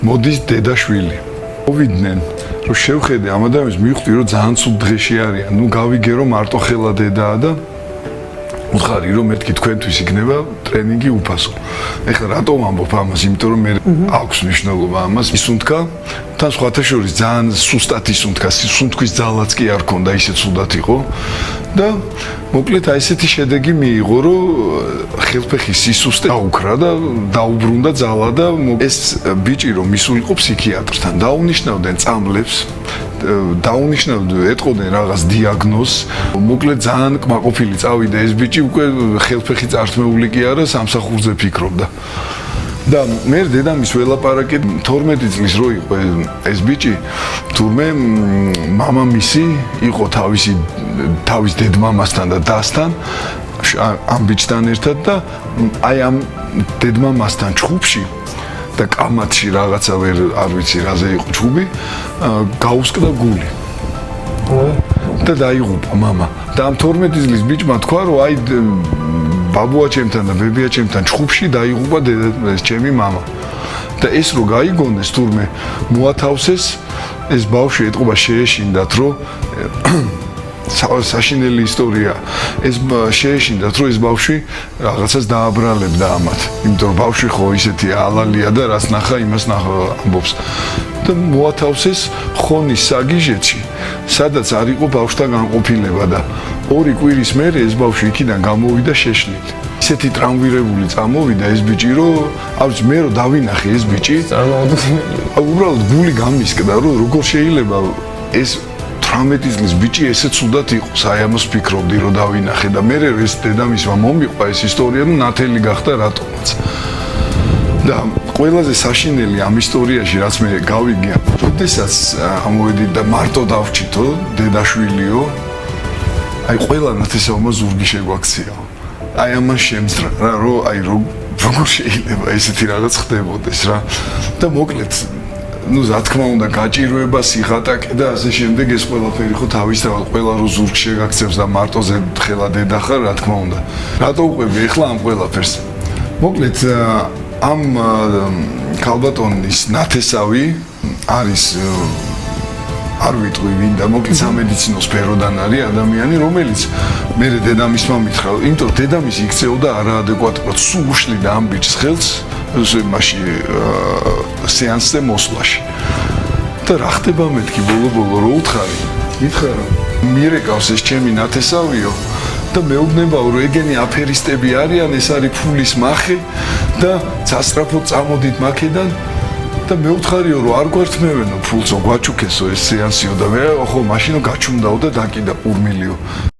მოდის დედაშვილი. მოვიდნენ, რომ შევხედე ამ ადამიანს მივხვდი, რომ ძალიან ცუდ დღეში არიან. ნუ გავიგე, რომ მარტო ხელა დედაა და უთხარი, რომ მეთქი თქვენთვის იქნება ტრენინგი უფასო. ეხლა რატომ ამბობ ამას? იმიტომ რომ მე აქვს მნიშვნელობა ამას. ისუნთქა, თან სხვათა შორის ძალიან სუსტად ისუნთქა, სუნთქვის ძალაც კი არ ქონდა, ისე ცუდად იყო. და მოკლედ აი ესეთი შედეგი მიიღო, რომ ხელფეხის სისუსტე დაუქრა და დაუბრუნდა ძალა და ეს ბიჭი რომ მისულიყო ფსიქიატრთან, დაუნიშნავდნენ წამლებს, დაუნიშნავდნენ, ეტყოდნენ რაღაც დიაგნოზს. მოკლედ ძალიან კმაყოფილი წავიდა ეს ბიჭი, უკვე ხელფეხი წართმეული კი არა, სამსახურზე ფიქრობდა. და მე დედამის ველაპარაკე 12 წლის რო იყო ეს ბიჭი, თურმე მამამისი იყო თავის დედმამასთან და დასთან, ამ ბიჭთან ერთად და აი ამ დედმამასთან ჩხუბში და კამათში რაღაცა არ ვიცი რაზე იყო ჩხუბი, გაუსკდა გული. და დაიღუპა მამა. და ამ 12 წლის ბიჭმა თქვა, რომ აი ბაბუა ჩემთან და ბებია ჩემთან ჩხუბში დაიღუპა ჩემი მამა. და ეს რო გაიგონეს თურმე მოათავსეს ეს ბავშვი ეტყობა შეეშინდათ, რომ საშინელი ისტორია. ეს შეეშინდათ, რომ ეს ბავშვი რაღაცას დააბრალებდა ამათ. იმიტომ რომ ბავშვი ხო ისეთი ალალია და რაც ნახა, იმას ნახა ამბობს. და მოათავსეს ხონის საგიჟეთში, სადაც არ იყო ბავშვთა განყოფილება და 2 კვირის მერე ეს ბავშვი იქიდან გამოვიდა შეშლილი. ისეთი ტრამვირებული წამოვიდა ეს ბიჭი, რომ ავიც მე რომ დავინახე ეს ბიჭი, უბრალოდ გული გამისკდა, რომ როგორ შეიძლება ეს 18 წლის ბიჭი ესე ცუდად იყოს. აი ამას ფიქრობდი, რომ დავინახე და მე ეს დედამისმა მომიყვა ეს ისტორია, რომ ნათელი გახდა რატომაც. და ყველაზე საშინელი ამ ისტორიაში, რაც მე გავიგე, როდესაც ამოვედი და მარტო დავჭითო, დედაშვილიო, აი ყველა ნათესაობა ზურგი შეგვაქცია. აი ამას შემძრა რა, რომ აი როგორ შეიძლება ესეთი რაღაც ხდებოდეს რა. და მოკლედ ну, რა თქმა უნდა, გაჭირვება, სიხატაკე და ასე შემდეგ ეს ყველაფერი ხო თავისთავად ყველა რო ზურგ შეგაქცევს და მარტოზე ხელა დედა ხარ, რა თქმა უნდა. რატო უყვები ახლა ამ ყველაფერს? მოკლედ ამ ქალბატონის ნათესავი არის არ ვიტყვი ვინ და მოკლედ სამედიცინო სფეროდან არის ადამიანი, რომელიც მე დედამისმა მითხრა, იმიტომ რომ დედამისი იქცეოდა არაადეკვატურად, სულ უშლიდა ამ ბიჭს ხელს მაშინ სეანსზე მოსვლაში. და რა ხდება მეთქი ბოლო-ბოლო რო უთხარი? მითხრა რომ მირეკავს ეს ჩემი ნათესავიო და მეუბნებაო რომ ეგენი აფერისტები არიან, ეს არის ფულის მახე და სასწრაფოდ წამოდით მაქედან და მეუთხარიო რომ არ გვართმევენო ფულსო, გვაჩუქესო ეს სეანსიო და მე ხო მაშინო გაჩუმდაო და დაკიდა 5 მილიო.